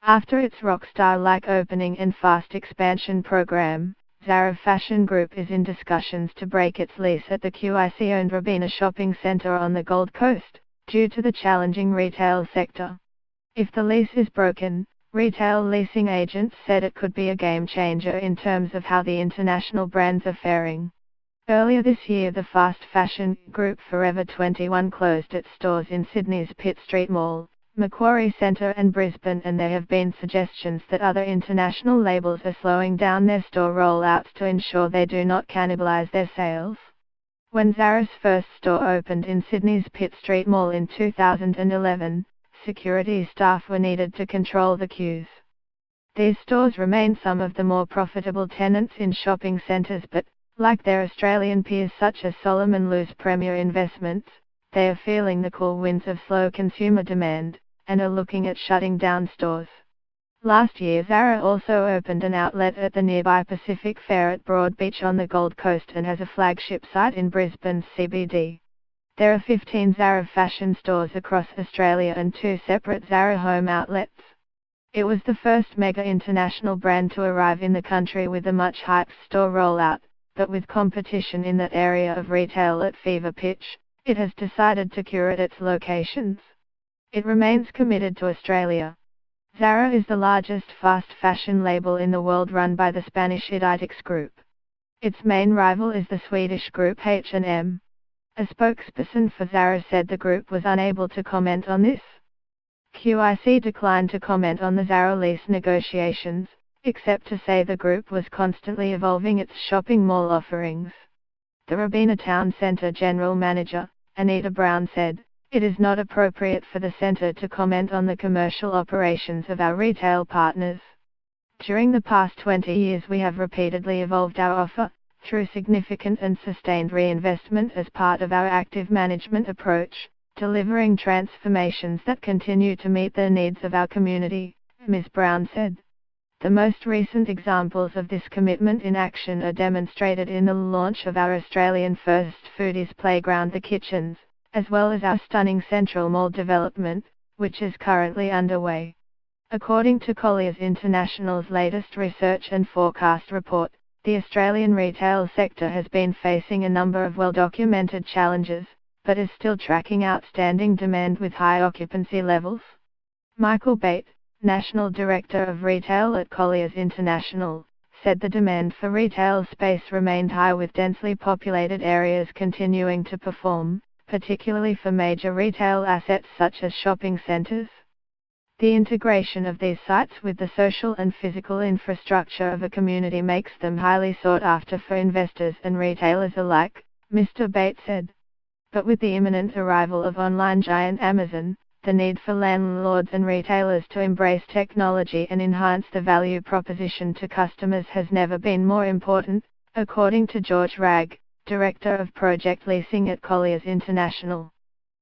After its rockstar-like opening and fast expansion program, Zara Fashion Group is in discussions to break its lease at the QIC-owned Robina shopping centre on the Gold Coast, due to the challenging retail sector. If the lease is broken, retail leasing agents said it could be a game-changer in terms of how the international brands are faring. Earlier this year, the fast fashion group Forever 21 closed its stores in Sydney's Pitt Street Mall, Macquarie Centre and Brisbane, and there have been suggestions that other international labels are slowing down their store rollouts to ensure they do not cannibalise their sales. When Zara's first store opened in Sydney's Pitt Street Mall in 2011, security staff were needed to control the queues. These stores remain some of the more profitable tenants in shopping centres, but, like their Australian peers such as Solomon Lew's Premier Investments, they are feeling the cool winds of slow consumer demand, and are looking at shutting down stores. Last year, Zara also opened an outlet at the nearby Pacific Fair at Broadbeach on the Gold Coast and has a flagship site in Brisbane's CBD. There are 15 Zara fashion stores across Australia and 2 separate Zara home outlets. It was the first mega international brand to arrive in the country with a much hyped store rollout, but with competition in that area of retail at fever pitch, it has decided to curate its locations. It remains committed to Australia. Zara is the largest fast fashion label in the world, run by the Spanish Inditex Group. Its main rival is the Swedish group H&M. A spokesperson for Zara said the group was unable to comment on this. QIC declined to comment on the Zara lease negotiations, except to say the group was constantly evolving its shopping mall offerings. The Robina Town Centre General Manager, Anita Brown, said, "It is not appropriate for the centre to comment on the commercial operations of our retail partners. During the past 20 years we have repeatedly evolved our offer, through significant and sustained reinvestment as part of our active management approach, delivering transformations that continue to meet the needs of our community," Ms. Brown said. The most recent examples of this commitment in action are demonstrated in the launch of our Australian first foodies playground, The Kitchens, as well as our stunning Central Mall development, which is currently underway. According to Colliers International's latest research and forecast report, the Australian retail sector has been facing a number of well-documented challenges, but is still tracking outstanding demand with high occupancy levels. Michael Bate, National Director of Retail at Colliers International, said the demand for retail space remained high, with densely populated areas continuing to perform, particularly for major retail assets such as shopping centres. The integration of these sites with the social and physical infrastructure of a community makes them highly sought after for investors and retailers alike, Mr. Bates said. But with the imminent arrival of online giant Amazon, the need for landlords and retailers to embrace technology and enhance the value proposition to customers has never been more important, according to George Ragg, Director of Project Leasing at Colliers International.